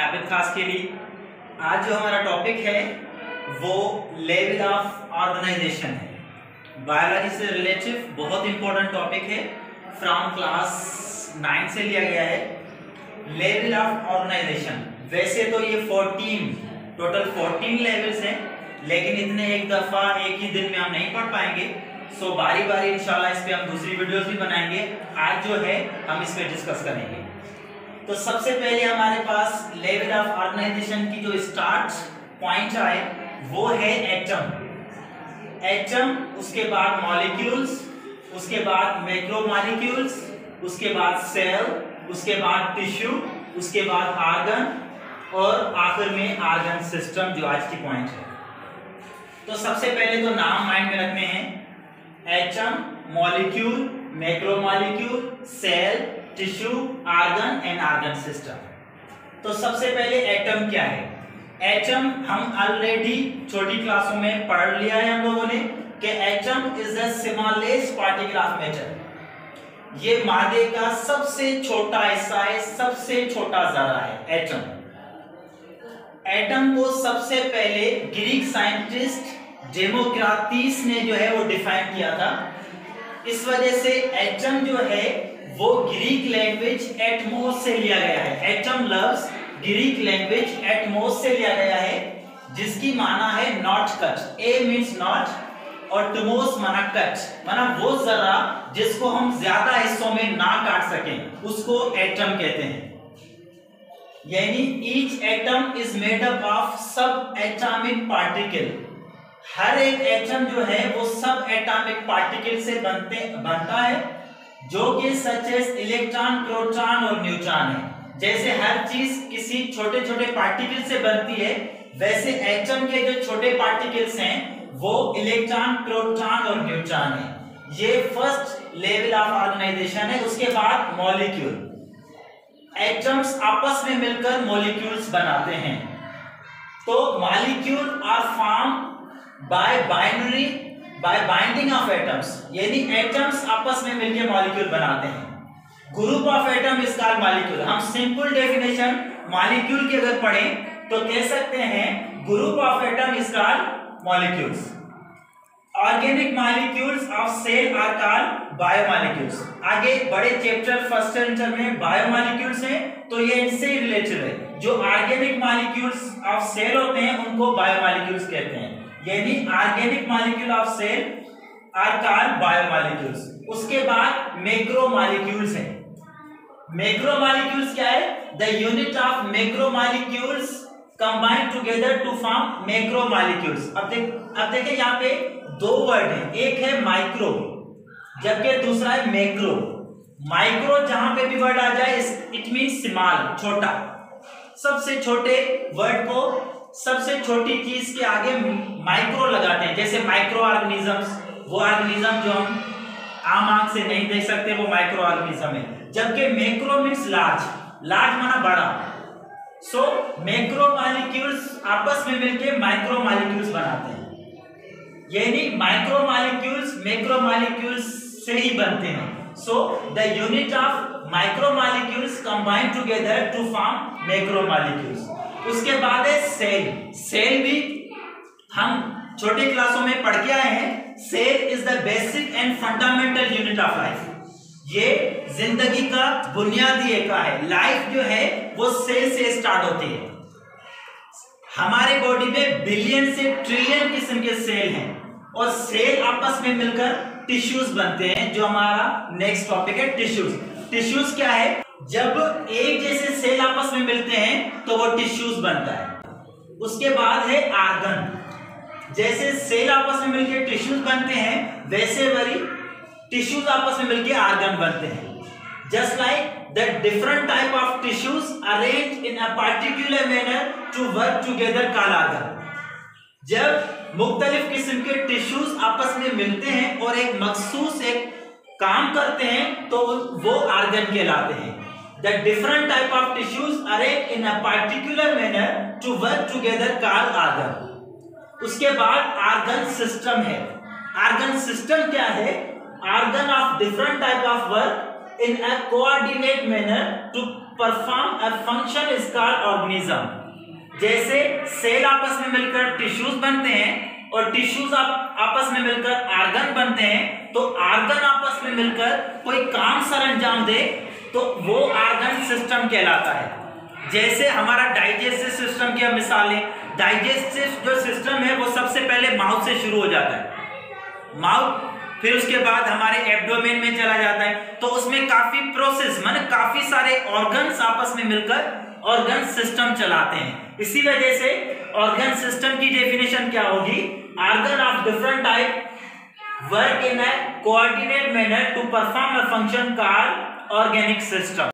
मैं आबिद खास के लिए आज जो हमारा टॉपिक है वो लेवल ऑफ ऑर्गेनाइजेशन है। बायोलॉजी से रिलेटिव बहुत इंपॉर्टेंट टॉपिक है, फ्रॉम क्लास 9 से लिया गया है। लेवल ऑफ ऑर्गेनाइजेशन, वैसे तो ये टोटल 14 लेवल्स हैं, लेकिन इतने एक दफा एक ही दिन में हम नहीं पढ़ पाएंगे। सो बारी बारी इंशाल्लाह इस पे हम दूसरी वीडियोस भी बनाएंगे। आज जो है हम इस पे डिस्कस करेंगे। तो सबसे पहले हमारे पास लेवल ऑफ ऑर्गेनाइजेशन की जो स्टार्ट पॉइंट आए वो है एटम, उसके बाद मॉलिक्यूल्स, उसके बाद मैक्रोमॉलिक्यूल्स, उसके बाद सेल, उसके बाद टिश्यू, उसके बाद आर्गन और आखिर में आर्गन सिस्टम जो आज की पॉइंट है। तो सबसे पहले तो नाम माइंड में रखने हैं, atom, molecule, macromolecule, cell, tissue, organ and organ system. तो सबसे पहले एटम क्या है? एटम हम ऑलरेडी छोटी क्लासों में पढ़ लिया है हम लोगों ने कि atom is the smallest particle of matter. ये मादे का सबसे छोटा हिस्सा है, सबसे छोटा जरा है एटम। एटम को सबसे पहले ग्रीक साइंटिस्ट डेमोक्रिटस ने जो है वो डिफाइन किया था। इस वजह से एटम जो है वो ग्रीक लैंग्वेज एटमोस से लिया गया है। एटम लफ्ज ग्रीक लैंग्वेज एटमोस से लिया गया है, जिसकी माना है not cut. A means not और टमोस माना कट, माना वो जरा जिसको हम ज्यादा हिस्सों में ना काट सकें उसको एटम कहते हैं। यानी each atom is made up of सब एटॉमिक पार्टिकल। हर एक एटम जो है वो सब एटॉमिक पार्टिकल से बनता है, जो कि सच एज इलेक्ट्रॉन, प्रोटॉन और न्यूट्रॉन है। जैसे हर चीज किसी छोटे छोटे पार्टिकल से बनती है, वैसे एटम के जो छोटे पार्टिकल्स हैं वो इलेक्ट्रॉन, प्रोटॉन और न्यूट्रॉन है। ये फर्स्ट लेवल ऑफ ऑर्गेनाइजेशन है। उसके बाद मॉलिक्यूल, एटम्स आपस में मिलकर मॉलिक्यूल्स बनाते हैं। तो molecule are form by binding of atoms, यानी एटम्स आपस में मिलकर मॉलिक्यूल बनाते हैं। Group of atom is called molecule. हम सिंपल डेफिनेशन मॉलिक्यूल की अगर पढ़ें तो कह सकते हैं group of atom is called molecules. Organic molecules of cell are called biomolecules. आगे बड़े चैप्टर फर्स्ट सेमेस्टर में बायोमॉलिक्यूल्स हैं, तो ये इनसे रिलेटेड है। जो ऑर्गेनिक मॉलिक्यूल्स ऑफ सेल होते हैं उनको बायोमॉलिक्यूल्स कहते हैं, यानी organic molecule of cell are called biomolecules. उसके बाद मैक्रोमॉलिक्यूल्स हैं। मैक्रोमॉलिक्यूल्स क्या है? The unit of macromolecules combined together to form macromolecules. अब देखिए यहाँ पे दो वर्ड हैं, एक है माइक्रो जबकि दूसरा है मैक्रो। माइक्रो जहां पे भी वर्ड आ जाए इट मींस स्मॉल, छोटा। सबसे छोटे वर्ड को सबसे छोटी चीज के आगे माइक्रो लगाते हैं। जैसे माइक्रो ऑर्गेनिजम्स, वो ऑर्गेनिज्म जो हम आम आंख से नहीं देख सकते वो माइक्रो ऑर्गेनिज्म है। जबकि मैक्रो मींस लार्ज, लार्ज माना बड़ा। सो मैक्रो मॉलिक्यूल्स आपस में मिलकर माइक्रो मॉलिक्यूल्स बनाते हैं, यानी माइक्रो मॉलिक्यूल्स मैक्रो मॉलिक्यूल्स से ही बनते हैं। So the unit of micro molecules combined together to form macro molecules. उसके बाद है सेल। सेल भी हम छोटी क्लासों में पढ़ के आए हैं। Cell is the basic and fundamental unit of life. ये जिंदगी का बुनियादी एका है। लाइफ जो है वो सेल से स्टार्ट होती है। हमारे बॉडी में बिलियन से ट्रिलियन किस्म के सेल हैं और सेल आपस में मिलकर टिश्यूज बनते हैं, जो हमारा नेक्स्ट टॉपिक है टिश्यूज। टिश्यूज क्या है? जब एक जैसे सेल आपस में मिलते हैं तो वो टिश्यूज बनता है। उसके बाद है आर्गन। जैसे सेल आपस में मिलकर टिश्यूज बनते हैं, वैसे वही टिश्यूज आपस में मिलकर आर्गन बनते हैं। Just like the different type of tissues arrange in a particular manner to work together called organ. जब मुख्तलिफ किस्म के टिश्यूज आपस में मिलते हैं और एक मखसूस एक काम करते हैं तो वो आर्गन कहलाते हैं। The different type of tissues arranged in a particular manner to work together called organ. उसके बाद आर्गन सिस्टम है। आर्गन सिस्टम क्या है? Organ of different type of work in a coordinate manner to perform a function is called organism. जैसे cell आपस में मिलकर tissues बनते हैं और टिश्यूज आपस में मिलकर आर्गन बनते हैं, तो आर्गन आपस में मिलकर कोई काम सरंजाम दे तो वो ऑर्गन सिस्टम कहलाता है। जैसे हमारा डाइजेस्टिव सिस्टम की मिसालें, डाइजेस्टिव जो सिस्टम है वो सबसे पहले माउथ से शुरू हो जाता है, माउथ, फिर उसके बाद हमारे एब्डोमेन में चला जाता है, तो उसमें काफी प्रोसेस माने काफी सारे ऑर्गन्स आपस में मिलकर ऑर्गन सिस्टम चलाते हैं। इसी वजह से ऑर्गन सिस्टम की डेफिनेशन क्या होगी, organ of different type work in a coordinate manner to perform a function called organic system.